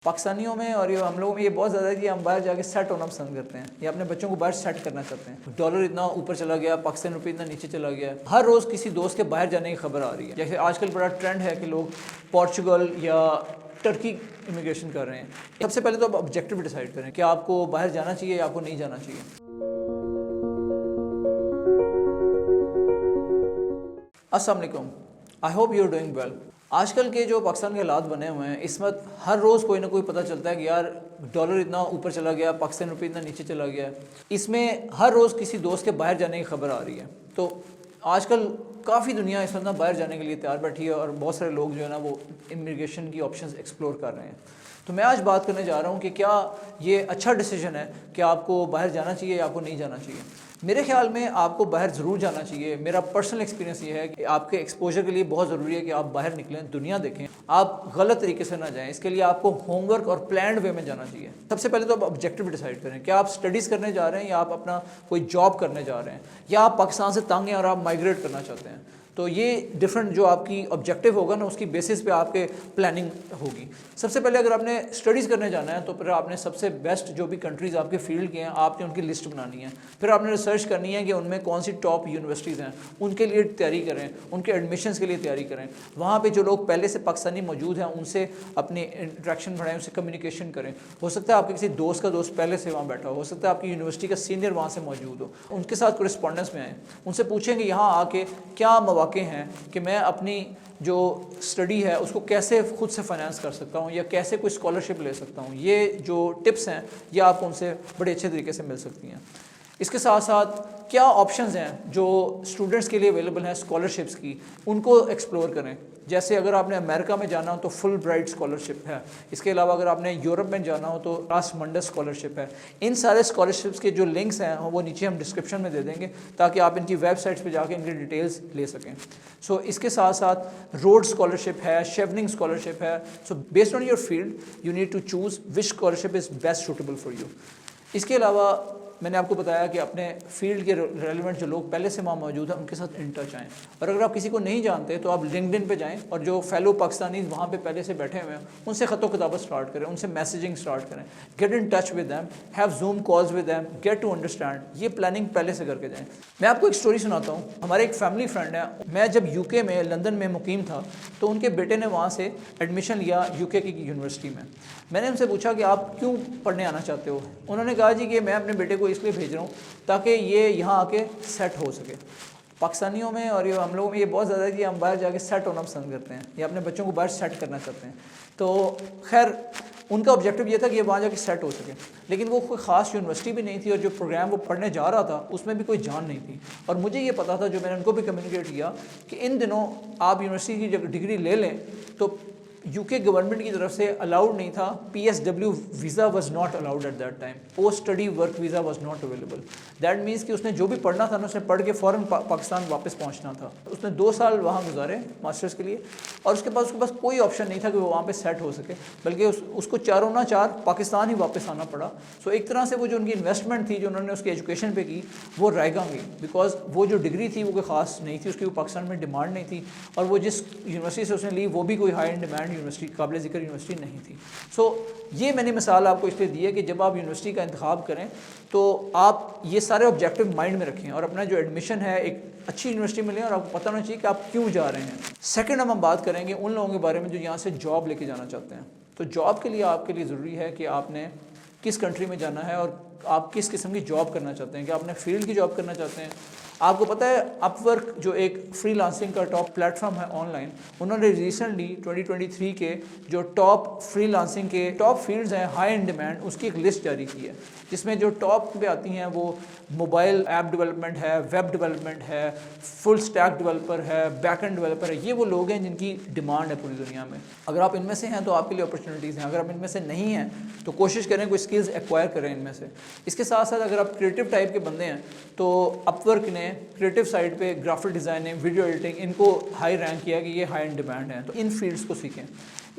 پاکستانیوں میں اور یہ ہم لوگوں میں یہ بہت زیادہ ہے کہ ہم باہر جا کے سیٹ ہونا پسند کرتے ہیں یا اپنے بچوں کو باہر سیٹ کرنا چاہتے ہیں. ڈالر اتنا اوپر چلا گیا, پاکستان روپے اتنا نیچے چلا گیا, ہر روز کسی دوست کے باہر جانے کی خبر آ رہی ہے. جیسے آج کل بڑا ٹرینڈ ہے کہ لوگ پورچوگل یا ٹرکی امیگریشن کر رہے ہیں. سب سے پہلے تو آپ آبجیکٹیو ڈیسائیڈ کریں کہ آپ کو باہر جانا چاہیے یا آپ کو نہیں جانا چاہیے. السلام علیکم, I hope you are doing well. آج کل کے جو پاکستان کے حالات بنے ہوئے ہیں, اس وقت ہر روز کوئی نہ کوئی پتہ چلتا ہے کہ یار ڈالر اتنا اوپر چلا گیا, پاکستان روپے اتنا نیچے چلا گیا. اس میں ہر روز کسی دوست کے باہر جانے کی خبر آ رہی ہے. تو آج کل کافی دنیا اس وقت نا باہر جانے کے لیے تیار بیٹھی ہے اور بہت سارے لوگ جو ہے نا وہ امیگریشن کی آپشنز ایکسپلور کر رہے ہیں. تو میں آج بات کرنے جا رہا ہوں کہ کیا یہ اچھا ڈیسیجن ہے کہ آپ کو باہر جانا چاہیے یا آپ کو نہیں جانا چاہیے. میرے خیال میں آپ کو باہر ضرور جانا چاہیے. میرا پرسنل ایکسپیرینس یہ ہے کہ آپ کے ایکسپوجر کے لیے بہت ضروری ہے کہ آپ باہر نکلیں, دنیا دیکھیں, آپ غلط طریقے سے نہ جائیں. اس کے لیے آپ کو ہوم ورک اور پلانڈ وے میں جانا چاہیے. سب سے پہلے تو آپ آبجیکٹیو ڈیسائیڈ کریں کہ آپ اسٹڈیز کرنے جا رہے ہیں یا آپ اپنا کوئی جاب کرنے جا رہے ہیں, یا آپ پاکستان سے تنگ ہیں اور آپ مائگریٹ کرنا چاہتے ہیں. تو یہ ڈفرینٹ جو آپ کی آبجیکٹیو ہوگا نا, اس کی بیسس پہ آپ کے پلاننگ ہوگی. سب سے پہلے اگر آپ نے اسٹڈیز کرنے جانا ہے تو پھر آپ نے سب سے بیسٹ جو بھی کنٹریز آپ کے فیلڈ کے ہیں, آپ نے ان کی لسٹ بنانی ہے. پھر آپ نے ریسرچ کرنی ہے کہ ان میں کون سی ٹاپ یونیورسٹیز ہیں, ان کے لیے تیاری کریں, ان کے ایڈمیشنز کے لیے تیاری کریں. وہاں پہ جو لوگ پہلے سے پاکستانی موجود ہیں ان سے اپنی انٹریکشن بڑھائیں, ان سے کمیونیکیشن کریں. ہو سکتا ہے آپ کے کسی دوست کا دوست پہلے سے وہاں بیٹھا ہو سکتا ہے آپ کی یونیورسٹی کا سینئر وہاں سے موجود ہو. ان کے ساتھ کورسپونڈنس میں آئیں, ان سے پوچھیں کہ یہاں آ کے کیا مواقع ہیں کہ میں اپنی جو اسٹڈی ہے اس کو کیسے خود سے فائنانس کر سکتا ہوں یا کیسے کوئی اسکالرشپ لے سکتا ہوں. یہ جو ٹپس ہیں یہ آپ کو ان سے بڑے اچھے طریقے سے مل سکتی ہیں. اس کے ساتھ ساتھ کیا آپشنز ہیں جو اسٹوڈنٹس کے لیے اویلیبل ہیں اسکالرشپس کی, ان کو ایکسپلور کریں. جیسے اگر آپ نے امریکہ میں جانا ہو تو فل برائٹ اسکالرشپ ہے. اس کے علاوہ اگر آپ نے یورپ میں جانا ہو تو راس منڈس اسکالرشپ ہے. ان سارے اسکالرشپس کے جو لنکس ہیں وہ نیچے ہم ڈسکرپشن میں دے دیں گے تاکہ آپ ان کی ویب سائٹس پہ جا کے ان کی ڈیٹیلز لے سکیں. سو اس کے ساتھ ساتھ روڈ اسکالرشپ ہے, شیوننگ اسکالرشپ ہے. So based on your field you need to choose which scholarship is best suitable for you. اس کے علاوہ میں نے آپ کو بتایا کہ اپنے فیلڈ کے ریلیونٹ جو لوگ پہلے سے وہاں موجود ہیں ان کے ساتھ ان ٹچ آئیں. اور اگر آپ کسی کو نہیں جانتے تو آپ لنکڈ ان پہ جائیں اور جو فیلو پاکستانیز وہاں پہ پہلے سے بیٹھے ہوئے ہیں ان سے خط و کتابت اسٹارٹ کریں, ان سے میسیجنگ اسٹارٹ کریں, get in touch with them, have Zoom calls with them, get to understand. یہ پلاننگ پہلے سے کر کے جائیں. میں آپ کو ایک اسٹوری سناتا ہوں. ہمارے ایک فیملی فرینڈ ہے, میں جب یو کے میں لندن میں مقیم تھا تو ان کے بیٹے نے وہاں سے ایڈمیشن لیا یو کے کی یونیورسٹی میں. میں نے ان سے پوچھا کہ آپ کیوں پڑھنے آنا چاہتے ہو. انہوں نے کہا جی کہ میں اپنے بیٹے کو اس لیے بھیج رہا ہوں تاکہ یہ یہاں آ کے سیٹ ہو سکے. پاکستانیوں میں اور یہ ہم لوگوں میں یہ بہت زیادہ ہے کہ ہم باہر جا کے سیٹ ہونا پسند کرتے ہیں یا اپنے بچوں کو باہر سیٹ کرنا چاہتے ہیں. تو خیر ان کا آبجیکٹیو یہ تھا کہ یہ وہاں جا کے سیٹ ہو سکے, لیکن وہ کوئی خاص یونیورسٹی بھی نہیں تھی اور جو پروگرام وہ پڑھنے جا رہا تھا اس میں بھی کوئی جان نہیں تھی. اور مجھے یہ پتا تھا, جو میں نے ان کو بھی کمیونیکیٹ کیا, کہ ان دنوں آپ یونیورسٹی کی جب ڈگری لے لیں تو یو کے گورنمنٹ کی طرف سے الاؤڈ نہیں تھا. P S W visa was not allowed at that time. Post study work visa was not available. That means کہ اس نے جو بھی پڑھنا تھا نا اس نے پڑھ کے فوراً پاکستان واپس پہنچنا تھا. اس نے 2 سال وہاں گزارے ماسٹرز کے لیے اور اس کے پاس کوئی آپشن نہیں تھا کہ وہ وہاں پہ سیٹ ہو سکے, بلکہ اس کو چاروں نہ چار پاکستان ہی واپس آنا پڑا. سو ایک طرح سے وہ جو ان کی انویسٹمنٹ تھی جو انہوں نے اس کی ایجوکیشن پہ کی وہ رائگاں گئی, بیکاز وہ جو ڈگری تھی وہ کوئی خاص نہیں تھی, اس کی وہ پاکستان میں ڈیمانڈ نہیں تھی, اور وہ جس یونیورسٹی سے اس نے لی وہ بھی کوئی ہائی ڈیمانڈ یونیورسٹی, قابل ذکر یونیورسٹی نہیں تھی. سو یہ میں نے مثال آپ کو اس لیے دی ہے کہ جب آپ یونیورسٹی کا انتخاب کریں تو آپ یہ سارے آبجیکٹیو مائنڈ میں رکھیں اور اپنا جو ایڈمیشن ہے ایک اچھی یونیورسٹی میں لیں اور آپ کو پتہ ہونا چاہیے کہ آپ کیوں جا رہے ہیں. سیکنڈ ہم بات کریں گے ان لوگوں کے بارے میں جو یہاں سے جاب لے کے جانا چاہتے ہیں. تو جاب کے لیے آپ کے لیے ضروری ہے کہ آپ نے کس کنٹری میں جانا ہے اور آپ کس قسم کی جاب کرنا چاہتے ہیں. کہ آپ نے فیلڈ کی جاب کرنا چاہتے ہیں. آپ کو پتہ ہے اپ ورک جو ایک فری لانسنگ کا ٹاپ پلیٹ فارم ہے آن لائن, انہوں نے ریسنٹلی 2023 کے جو ٹاپ فری لانسنگ کے ٹاپ فیلڈز ہیں ہائی ان ڈیمانڈ, اس کی ایک لسٹ جاری کی ہے جس میں جو ٹاپ پہ آتی ہیں وہ موبائل ایپ ڈیولپمنٹ ہے, ویب ڈیولپمنٹ ہے, فل اسٹیک ڈیولپر ہے, بیک اینڈ ڈیولپر ہے. یہ وہ لوگ ہیں جن کی ڈیمانڈ ہے پوری دنیا میں. اگر آپ ان میں سے ہیں تو آپ کے لیے اپرچونیٹیز ہیں. اگر آپ ان میں سے نہیں ہیں تو کوشش کریں کوئی اسکلز ایکوائر کریں ان میں سے. اس کے ساتھ ساتھ اگر آپ کریٹو ٹائپ کے بندے ہیں تو اپ ورک نے کریٹو سائڈ پہ گرافک ڈیزائننگ, ویڈیو ایڈیٹنگ, ان کو ہائی رینک کیا کہ یہ ہائی ان ڈیمانڈ ہیں, تو ان فیلڈس کو سیکھیں.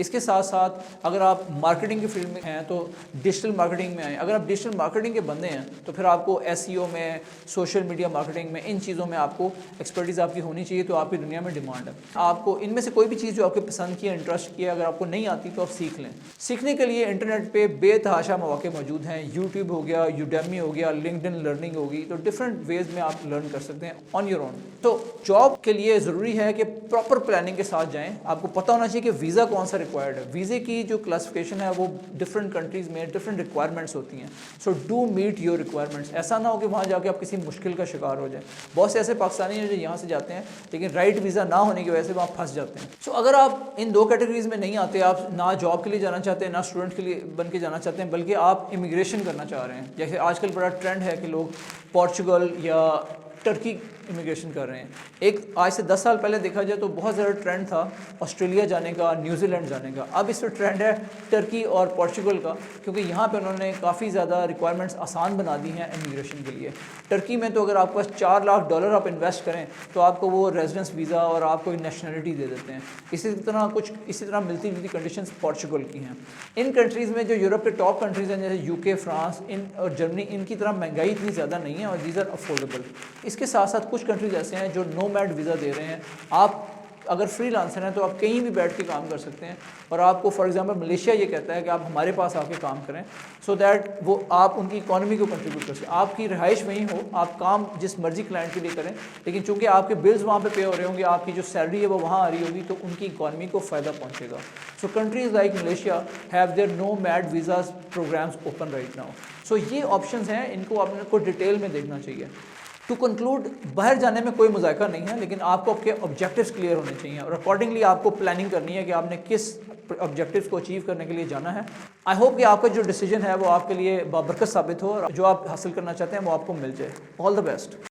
اس کے ساتھ ساتھ اگر آپ مارکیٹنگ کی فیلڈ میں ہیں تو ڈیجیٹل مارکیٹنگ میں آئیں. اگر آپ ڈیجیٹل مارکیٹنگ کے بندے ہیں تو پھر آپ کو SEO میں, سوشل میڈیا مارکیٹنگ میں, ان چیزوں میں آپ کو ایکسپرٹیز آپ کی ہونی چاہیے, تو آپ کی دنیا میں ڈیمانڈ ہے. آپ کو ان میں سے کوئی بھی چیز جو آپ کو پسند کی ہے, انٹرسٹ کی ہے, اگر آپ کو نہیں آتی تو آپ سیکھ لیں. سیکھنے کے لیے انٹرنیٹ پہ بے تحاشا مواقع موجود ہیں. یوٹیوب ہو گیا, یوڈیمی ہو گیا, لنکڈن لرننگ ہوگی, تو ڈفرینٹ ویز میں آپ لرن کر سکتے ہیں آن یور اون. تو جاب کے لیے ضروری ہے کہ پراپر پلاننگ کے ساتھ جائیں. آپ کو پتہ ہونا چاہیے کہ ویزا کون سا ریکوائرڈ ہے. ویزے کی جو کلاسیفیکیشن ہے وہ ڈفرینٹ کنٹریز میں ڈفرینٹ ریکوائرمنٹس ہوتی ہیں. So do meet your requirements. ایسا نہ ہو کہ وہاں جا کے آپ کسی مشکل کا شکار ہو جائیں. بہت سے ایسے پاکستانی ہیں جو یہاں سے جاتے ہیں لیکن رائٹ ویزا نہ ہونے کی وجہ سے وہاں پھنس جاتے ہیں. سو اگر آپ ان دو کیٹیگریز میں نہیں آتے, آپ نہ جاب کے لیے جانا چاہتے ہیں, نہ اسٹوڈنٹ کے لیے بن کے جانا چاہتے ہیں, بلکہ آپ امیگریشن کرنا چاہ رہے ہیں, جیسے آج کل بڑا ٹرینڈ ہے کہ لوگ پورچوگل یا ٹرکی امیگریشن کر رہے ہیں. ایک آج سے 10 سال پہلے دیکھا جائے تو بہت زیادہ ٹرینڈ تھا آسٹریلیا جانے کا, نیوزی لینڈ جانے کا. اب اس پہ ٹرینڈ ہے ٹرکی اور پورچوگل کا, کیونکہ یہاں پہ انہوں نے کافی زیادہ ریکوائرمنٹس آسان بنا دی ہیں امیگریشن کے لیے. ٹرکی میں تو اگر آپ کے پاس $4 لاکھ آپ انویسٹ کریں تو آپ کو وہ ریزیڈنس ویزا اور آپ کو نیشنلٹی دے دیتے ہیں. اسی طرح ملتی جلتی کنڈیشنز پورچوگل کی ہیں. ان کنٹریز میں جو یورپ کے ٹاپ کنٹریز ہیں جیسے UK, فرانس اور جرمنی, ان کی طرح مہنگائی اتنی زیادہ نہیں ہے اور دیز آر افورڈیبل. اس کے ساتھ ساتھ کچھ کنٹریز ایسے ہیں جو نومیڈ ویزا دے رہے ہیں. آپ اگر فری لانسر ہیں تو آپ کہیں بھی بیٹھ کے کام کر سکتے ہیں, اور آپ کو فار ایگزامپل ملیشیا یہ کہتا ہے کہ آپ ہمارے پاس آ کے کام کریں, سو دیٹ وہ آپ ان کی اکانومی کو کنٹریبیوٹ کر سکیں. آپ کی رہائش وہیں ہو, آپ کام جس مرضی کلائنٹ کے لیے کریں, لیکن چونکہ آپ کے بلز وہاں پہ پے ہو رہے ہوں گے, آپ کی جو سیلری ہے وہ وہاں آ رہی ہوگی, تو ان کی اکانومی کو فائدہ پہنچے گا. So countries like Malaysia have their nomad visas programs open right now. سو یہ آپشنز ہیں, ان کو آپ کو ڈیٹیل میں دیکھنا چاہیے. ٹو کنکلوڈ, باہر جانے میں کوئی مذائقہ نہیں ہے, لیکن آپ کو آپ کے آبجیکٹیوز کلیئر ہونے چاہیے اور اکارڈنگلی آپ کو پلاننگ کرنی ہے کہ آپ نے کس آبجیکٹیوز کو اچیو کرنے کے لیے جانا ہے. آئی ہوپ کہ آپ کا جو ڈیسیجن ہے وہ آپ کے لیے بابرکت ثابت ہو اور جو آپ حاصل کرنا چاہتے ہیں وہ آپ کو مل جائے. آل دا بیسٹ.